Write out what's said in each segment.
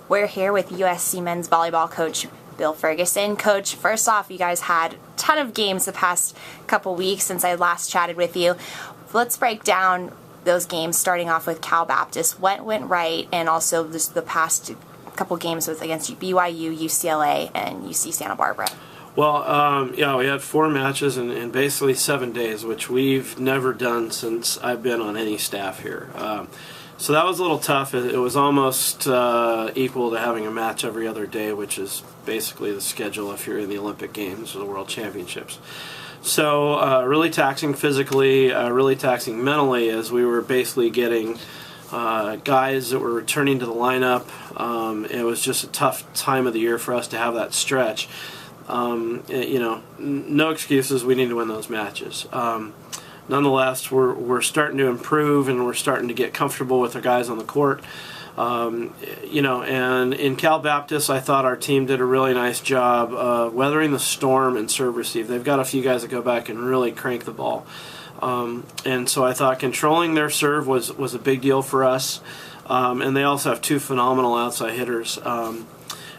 We're here with USC men's volleyball coach Bill Ferguson. Coach, first off, you guys had a ton of games the past couple weeks since I last chatted with you. Let's break down those games, starting off with Cal Baptist. What went right, and also the past couple games was against BYU, UCLA, and UC Santa Barbara. Well, we had 4 matches in basically 7 days, which we've never done since I've been on any staff here. So that was a little tough. It was almost equal to having a match every other day, which is basically the schedule if you're in the Olympic Games or the World Championships. So really taxing physically, really taxing mentally, as we were basically getting guys that were returning to the lineup. It was just a tough time of the year for us to have that stretch. No excuses. We need to win those matches. Nonetheless, we're starting to improve, and we're starting to get comfortable with the guys on the court. And in Cal Baptist, I thought our team did a really nice job weathering the storm and serve receive. They've got a few guys that go back and really crank the ball. And so I thought controlling their serve was a big deal for us. And they also have 2 phenomenal outside hitters.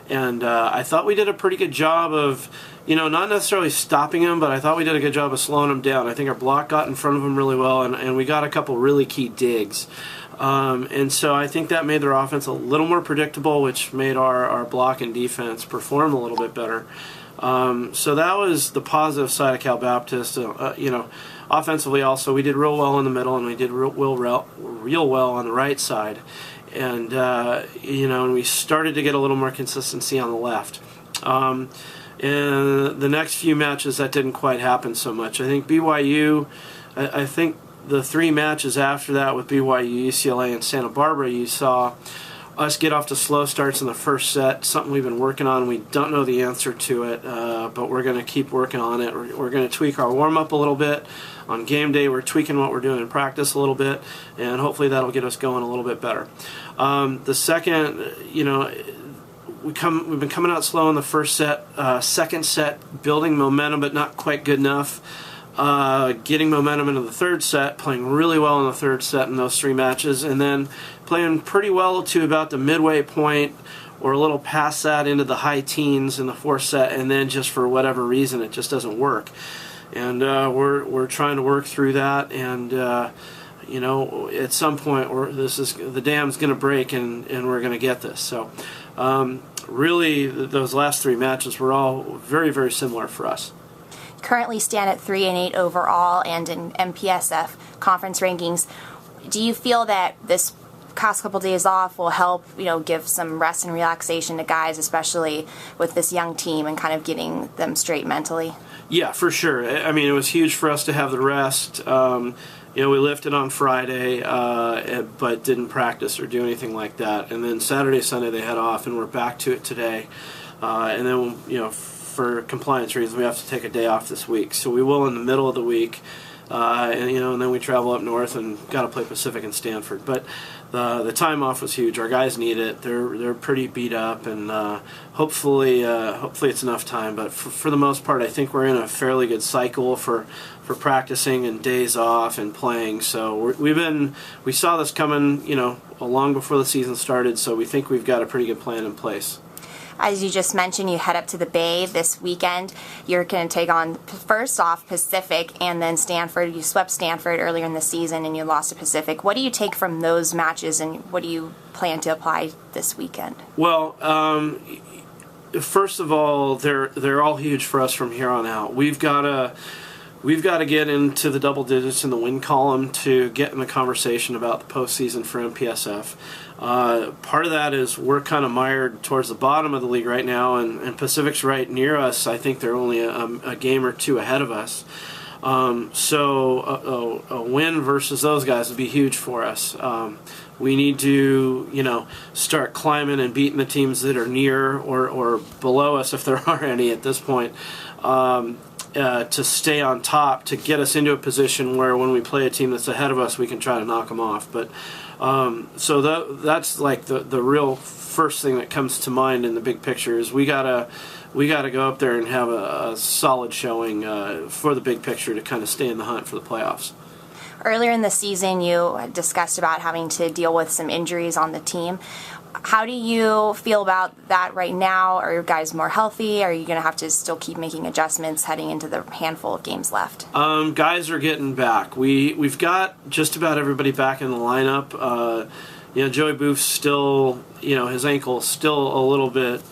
And I thought we did a pretty good job of, not necessarily stopping them, but I thought we did a good job of slowing them down. I think our block got in front of them really well, and we got a couple really key digs. And so I think that made their offense a little more predictable, which made our block and defense perform a little bit better. So that was the positive side of Cal Baptist. Offensively also, we did real well in the middle, and we did real well on the right side. And, and we started to get a little more consistency on the left. In the next few matches, that didn't quite happen so much. I think BYU, I think the 3 matches after that with BYU, UCLA, and Santa Barbara, you saw us get off to slow starts in the first set, something we've been working on. We don't know the answer to it, but we're going to keep working on it. We're going to tweak our warm-up a little bit. On game day, we're tweaking what we're doing in practice a little bit, and hopefully that'll get us going a little bit better. The second, we've been coming out slow in the first set. Second set, building momentum, but not quite good enough. Getting momentum into the third set, playing really well in the third set in those 3 matches, and then playing pretty well to about the midway point or a little past that into the high teens in the 4th set, and then just for whatever reason it just doesn't work. And we're trying to work through that, and at some point the dam's going to break, and we're going to get this. So really those last 3 matches were all very, very similar for us. Currently stand at 3-8 overall and in MPSF conference rankings. Do you feel that this past couple days off will help, give some rest and relaxation to guys, especially with this young team, and kind of getting them straight mentally? Yeah, for sure. I mean, it was huge for us to have the rest. We lifted on Friday, but didn't practice or do anything like that. And then Saturday, Sunday they had off, and we're back to it today. And then, for compliance reasons, we have to take a day off this week. So we will in the middle of the week, and then we travel up north and got to play Pacific and Stanford. But the time off was huge. Our guys need it. They're pretty beat up, and hopefully it's enough time. But for the most part, I think we're in a fairly good cycle for practicing and days off and playing. So we saw this coming, long before the season started. So we think we've got a pretty good plan in place. As you just mentioned, you head up to the Bay this weekend. You're going to take on, first off, Pacific, and then Stanford. You swept Stanford earlier in the season, and you lost to Pacific. What do you take from those matches, and what do you plan to apply this weekend? Well, first of all, they're all huge for us from here on out. We've got to get into the double digits in the win column to get in the conversation about the postseason for MPSF. Part of that is we're kind of mired towards the bottom of the league right now, and Pacific's right near us. I think they're only a game or 2 ahead of us. So a win versus those guys would be huge for us. We need to, start climbing and beating the teams that are near or below us, if there are any at this point. To stay on top, to get us into a position where when we play a team that's ahead of us, we can try to knock them off. But so that's like the real first thing that comes to mind in the big picture is we gotta go up there and have a solid showing for the big picture to kind of stay in the hunt for the playoffs. Earlier in the season, you discussed about having to deal with some injuries on the team. How do you feel about that right now? Are your guys more healthy? Are you going to have to still keep making adjustments heading into the handful of games left? Guys are getting back. We've got just about everybody back in the lineup. Joey Booth's still, his ankle's still a little bit,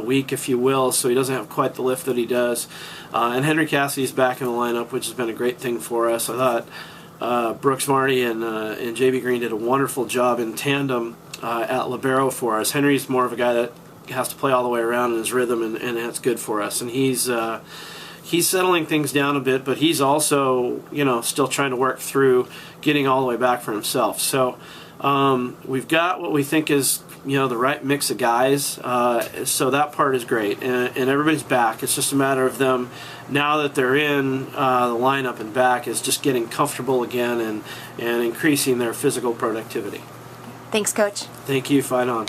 weak, if you will, so he doesn't have quite the lift that he does. And Henry Cassidy's back in the lineup, which has been a great thing for us. I thought Brooks Marty and JB Green did a wonderful job in tandem at libero for us. Henry's more of a guy that has to play all the way around in his rhythm, and that's good for us. And he's settling things down a bit, but he's also, still trying to work through getting all the way back for himself. So we've got what we think is, the right mix of guys. So that part is great, and everybody's back. It's just a matter of them, now that they're in the lineup and back, is just getting comfortable again and increasing their physical productivity. Thanks, Coach. Thank you. Fight on.